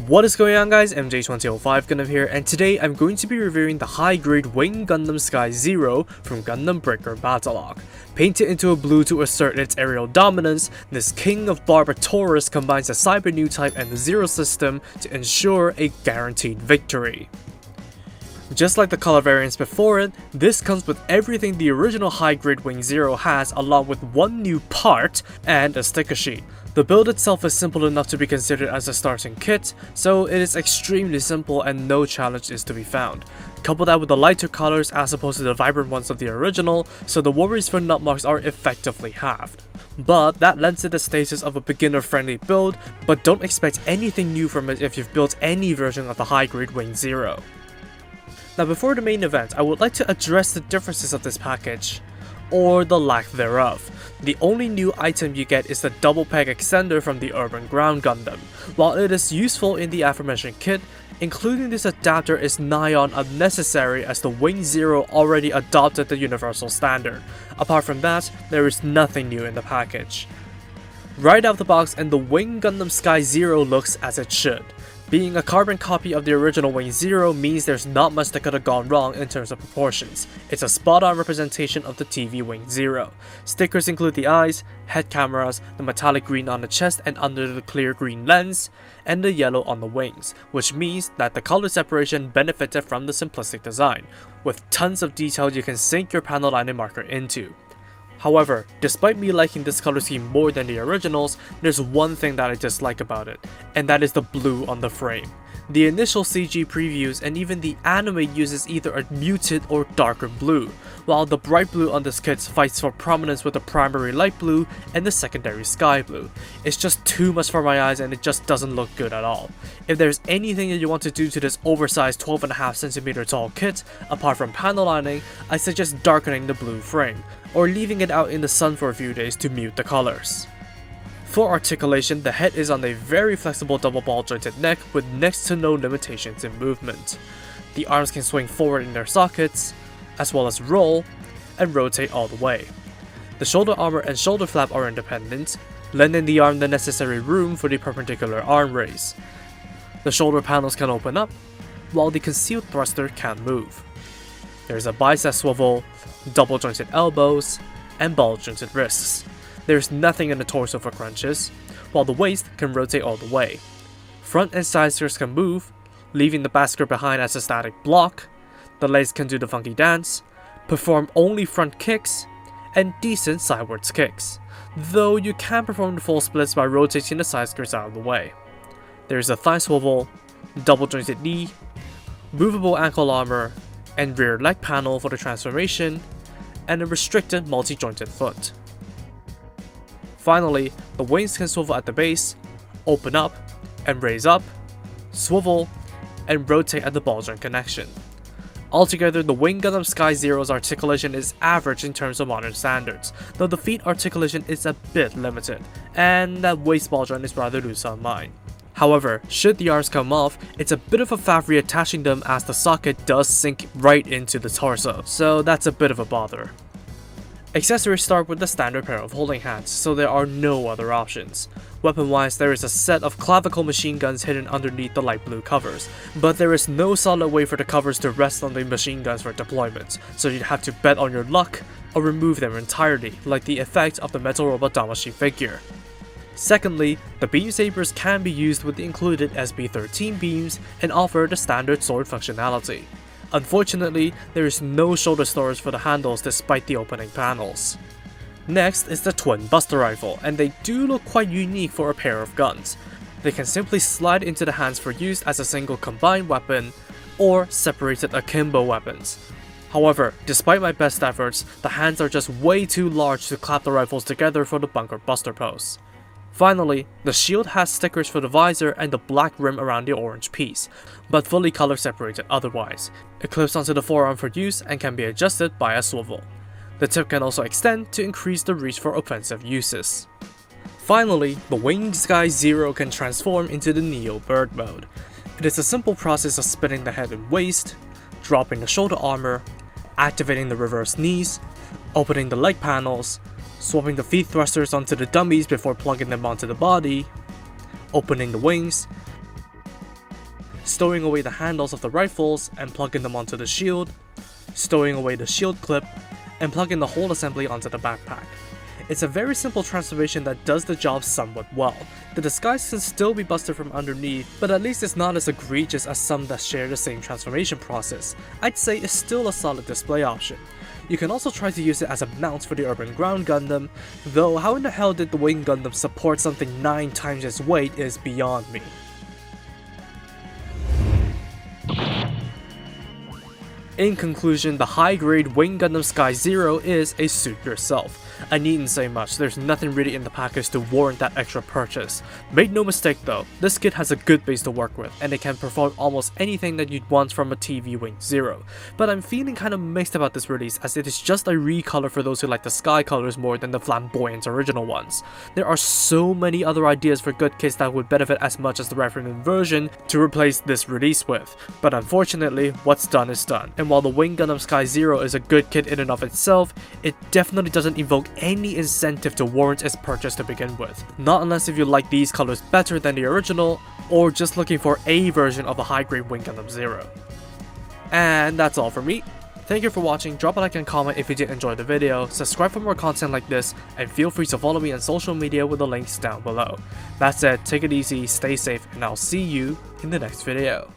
What is going on, guys? MJ2005 Gundam here, and today I'm going to be reviewing the high-grade Wing Gundam Sky Zero from Gundam Breaker Battlogue. Painted into a blue to assert its aerial dominance, this king of Barbataurus combines the Cyber New type and the Zero system to ensure a guaranteed victory. Just like the color variants before it, this comes with everything the original high-grade Wing Zero has, along with one new part and a sticker sheet. The build itself is simple enough to be considered as a starting kit, so it is extremely simple and no challenge is to be found. Couple that with the lighter colors as opposed to the vibrant ones of the original, so the worries for nut marks are effectively halved. But that lends it the status of a beginner-friendly build, but don't expect anything new from it if you've built any version of the high-grade Wing Zero. Now before the main event, I would like to address the differences of this package, or the lack thereof. The only new item you get is the double peg extender from the Urban Ground Gundam. While it is useful in the aforementioned kit, including this adapter is nigh on unnecessary as the Wing Zero already adopted the universal standard. Apart from that, there is nothing new in the package. Right out the box, and the Wing Gundam Sky Zero looks as it should. Being a carbon copy of the original Wing Zero means there's not much that could have gone wrong in terms of proportions. It's a spot-on representation of the TV Wing Zero. Stickers include the eyes, head cameras, the metallic green on the chest and under the clear green lens, and the yellow on the wings, which means that the color separation benefited from the simplistic design, with tons of detail you can sink your panel lining marker into. However, despite me liking this color scheme more than the originals, there's one thing that I dislike about it, and that is the blue on the frame. The initial CG previews and even the anime uses either a muted or darker blue, while the bright blue on this kit fights for prominence with the primary light blue and the secondary sky blue. It's just too much for my eyes and it just doesn't look good at all. If there's anything that you want to do to this oversized 12.5cm tall kit, apart from panel lining, I suggest darkening the blue frame, or leaving it out in the sun for a few days to mute the colors. For articulation, the head is on a very flexible double ball jointed neck with next to no limitations in movement. The arms can swing forward in their sockets, as well as roll and rotate all the way. The shoulder armor and shoulder flap are independent, lending the arm the necessary room for the perpendicular arm raise. The shoulder panels can open up, while the concealed thruster can move. There's a bicep swivel, double jointed elbows, and ball jointed wrists. There's nothing in the torso for crunches, while the waist can rotate all the way. Front and side skirts can move, leaving the back skirt behind as a static block. The legs can do the funky dance, perform only front kicks, and decent sidewards kicks, though you can perform the full splits by rotating the side skirts out of the way. There's a thigh swivel, double jointed knee, movable ankle armor, and rear leg panel for the transformation, and a restricted multi-jointed foot. Finally, the wings can swivel at the base, open up and raise up, swivel, and rotate at the ball joint connection. Altogether, the Wing Gundam Sky Zero's articulation is average in terms of modern standards, though the feet articulation is a bit limited, and that waist ball joint is rather loose on mine. However, should the arms come off, it's a bit of a faff reattaching them as the socket does sink right into the torso, so that's a bit of a bother. Accessories start with the standard pair of holding hands, so there are no other options. Weapon-wise, there is a set of clavicle machine guns hidden underneath the light blue covers, but there is no solid way for the covers to rest on the machine guns for deployment, so you'd have to bet on your luck or remove them entirely, like the effect of the Metal Robot Damashi figure. Secondly, the beam sabers can be used with the included SB13 beams and offer the standard sword functionality. Unfortunately, there is no shoulder storage for the handles despite the opening panels. Next is the Twin Buster Rifle, and they do look quite unique for a pair of guns. They can simply slide into the hands for use as a single combined weapon, or separated akimbo weapons. However, despite my best efforts, the hands are just way too large to clap the rifles together for the bunker buster pose. Finally, the shield has stickers for the visor and the black rim around the orange piece, but fully color separated otherwise. It clips onto the forearm for use and can be adjusted by a swivel. The tip can also extend to increase the reach for offensive uses. Finally, the Wing Sky Zero can transform into the Neo Bird mode. It is a simple process of spinning the head and waist, dropping the shoulder armor, activating the reverse knees, opening the leg panels, swapping the feet thrusters onto the dummies before plugging them onto the body, opening the wings, stowing away the handles of the rifles and plugging them onto the shield, stowing away the shield clip, and plugging the whole assembly onto the backpack. It's a very simple transformation that does the job somewhat well. The disguise can still be busted from underneath, but at least it's not as egregious as some that share the same transformation process. I'd say it's still a solid display option. You can also try to use it as a mount for the Urban Ground Gundam, though how in the hell did the Wing Gundam support something 9 times its weight is beyond me. In conclusion, the high-grade Wing Gundam Sky Zero is a suit yourself. I needn't say much, there's nothing really in the package to warrant that extra purchase. Make no mistake though, this kit has a good base to work with, and it can perform almost anything that you'd want from a TV Wing Zero. But I'm feeling kinda mixed about this release, as it is just a recolor for those who like the sky colors more than the flamboyant original ones. There are so many other ideas for good kits that would benefit as much as the reference version to replace this release with, but unfortunately, what's done is done. And while the Wing Gundam Sky Zero is a good kit in and of itself, it definitely doesn't evoke any incentive to warrant its purchase to begin with. Not unless if you like these colors better than the original, or just looking for a version of a high-grade Wing Gundam Zero. And that's all for me. Thank you for watching, drop a like and comment if you did enjoy the video, subscribe for more content like this, and feel free to follow me on social media with the links down below. That said, take it easy, stay safe, and I'll see you in the next video.